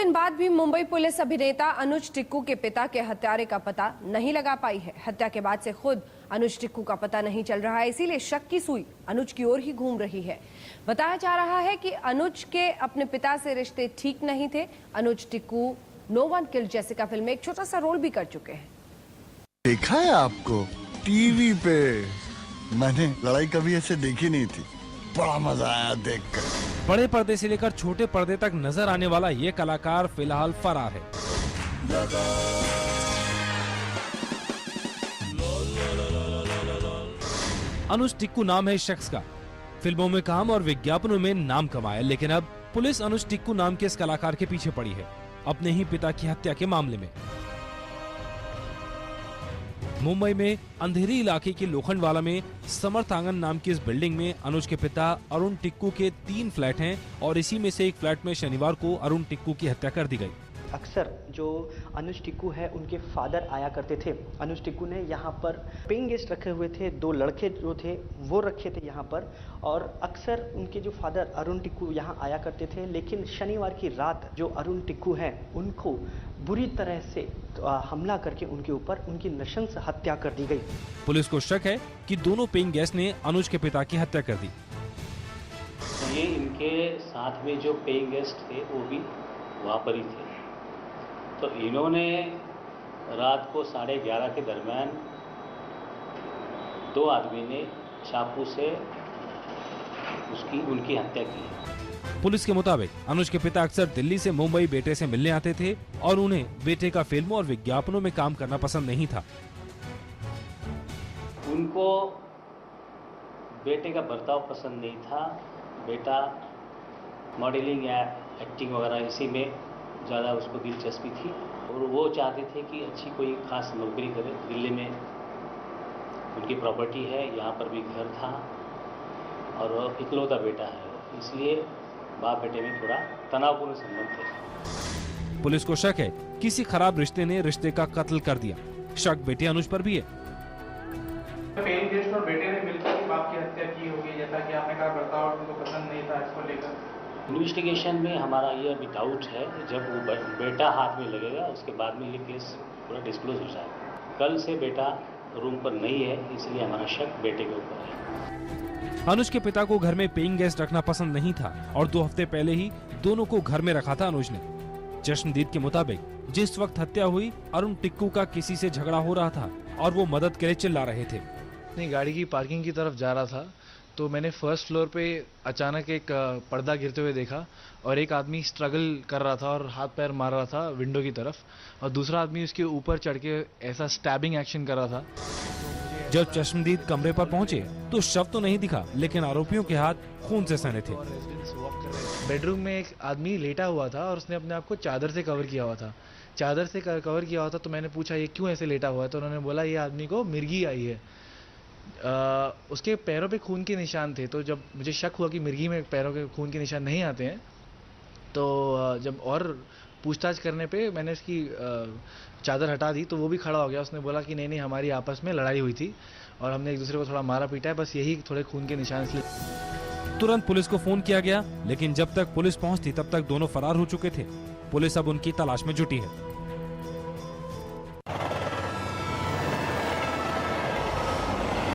दिन बाद भी मुंबई पुलिस अभिनेता अनुज टिक्कू के पिता के हत्यारे का पता नहीं लगा पाई है। हत्या के बाद से खुद अनुज टिक्कू का पता नहीं चल रहा है, इसीलिए शक की सुई अनुज की ओर ही घूम रही है। बताया जा रहा है कि अनुज के अपने पिता से रिश्ते ठीक नहीं थे। Anuj Tikku no one killed Jessica film में एक छोटा सा रोल भी कर चुके हैं। देखा है आपको टीवी पे, मैंने लड़ाई कभी ऐसे देखी नहीं थी, बड़ा मजा आया देखकर। बड़े पर्दे से लेकर छोटे पर्दे तक नजर आने वाला ये कलाकार फिलहाल फरार है। अनुज टिक्कू नाम है इस शख्स का। फिल्मों में काम और विज्ञापनों में नाम कमाया, लेकिन अब पुलिस अनुज टिक्कू नाम के इस कलाकार के पीछे पड़ी है, अपने ही पिता की हत्या के मामले में। मुंबई में अंधेरी इलाके के लोखंडवाला में समर्थ आंगन नाम की इस बिल्डिंग में अनुज के पिता अरुण टिक्कू के 3 फ्लैट हैं और इसी में से एक फ्लैट में शनिवार को अरुण टिक्कू की हत्या कर दी गई। अक्सर जो अनुज टिक्कू है उनके फादर आया करते थे। अनुज टिक्कू ने यहाँ पर पेइंग गेस्ट रखे हुए थे, 2 लड़के जो थे वो रखे थे यहाँ पर, और अक्सर उनके जो फादर अरुण टिक्कू यहाँ आया करते थे। लेकिन शनिवार की रात जो अरुण टिक्कू हैं उनको बुरी तरह से हमला करके उनके ऊपर उनकी नृशंस हत्या कर दी गई। पुलिस को शक है कि दोनों पेइंग गेस्ट ने अनुज के पिता की हत्या कर दी। ये इनके साथ में जो पेइंग गेस्ट थे वो भी वहाँ पर ही थे, तो इन्होंने रात को 11:30 के दरमियान 2 आदमी ने चाकू से उनकी हत्या की। पुलिस के मुताबिक अनुज के पिता अक्सर दिल्ली से मुंबई बेटे से मिलने आते थे और उन्हें बेटे का फिल्मों और विज्ञापनों में काम करना पसंद नहीं था। उनको बेटे का बर्ताव पसंद नहीं था। बेटा मॉडलिंग या एक्टिंग वगैरह इसी में ज़्यादा उसको दिलचस्पी थी और वो चाहते थे कि अच्छी कोई खास नौकरी करे। दिल्ली में उनकी प्रॉपर्टी है, यहाँ पर भी घर था और वो इकलौता बेटा है, इसलिए बाप बेटे में थोड़ा तनावपूर्ण संबंध थे। पुलिस को शक है किसी खराब रिश्ते ने रिश्ते का कत्ल कर दिया। शक बेटे अनुज पर भी है। पेइंग गेस्ट और बेटे ने मिलकर बाप की हत्या की होगी, जैसा कि आपने कहा बर्ताव उनको पसंद नहीं था। इसको लेकर इन्वेस्टिगेशन में हमारा ये अभी डाउट है, जब वो बेटा हाथ में लगेगा उसके बाद में ये केस पूरा डिस्क्लोज हो जाएगा। कल से बेटा रूम पर नहीं है, इसलिए हमारा शक बेटे के ऊपर है। अनुज के पिता को घर में पेइंग गेस्ट रखना पसंद नहीं था और 2 हफ्ते पहले ही दोनों को घर में रखा था अनुज ने। चश्मदीद के मुताबिक जिस वक्त हत्या हुई, अरुण टिक्कू का किसी से झगड़ा हो रहा था और वो मदद के लिए चिल्ला रहे थे। अपनी गाड़ी की पार्किंग की तरफ जा रहा था तो मैंने फर्स्ट फ्लोर पे अचानक एक पर्दा गिरते हुए देखा और एक आदमी स्ट्रगल कर रहा था और हाथ पैर मार रहा था विंडो की तरफ, और दूसरा आदमी उसके ऊपर चढ़ के ऐसा स्टैबिंग एक्शन कर रहा था। जब चश्मदीद कमरे पर पहुंचे तो शव तो नहीं दिखा, लेकिन आरोपियों के हाथ खून से सने थे। बेडरूम में एक आदमी लेटा हुआ था और उसने अपने आप को चादर से कवर किया हुआ था। चादर से कवर किया हुआ था तो मैंने पूछा ये क्यों ऐसे लेटा हुआ है, तो उन्होंने बोला ये आदमी को मिर्गी आई है। उसके पैरों पे खून के निशान थे, तो जब मुझे शक हुआ कि मिर्गी में पैरों के खून के निशान नहीं आते हैं, तो जब और पूछताछ करने पे मैंने उसकी चादर हटा दी तो वो भी खड़ा हो गया। उसने बोला कि नहीं हमारी आपस में लड़ाई हुई थी और हमने एक दूसरे को थोड़ा मारा पीटा है, बस यही थोड़े खून के निशान इसलिए। तुरंत पुलिस को फोन किया गया, लेकिन जब तक पुलिस पहुंचती तब तक दोनों फरार हो चुके थे। पुलिस अब उनकी तलाश में जुटी है।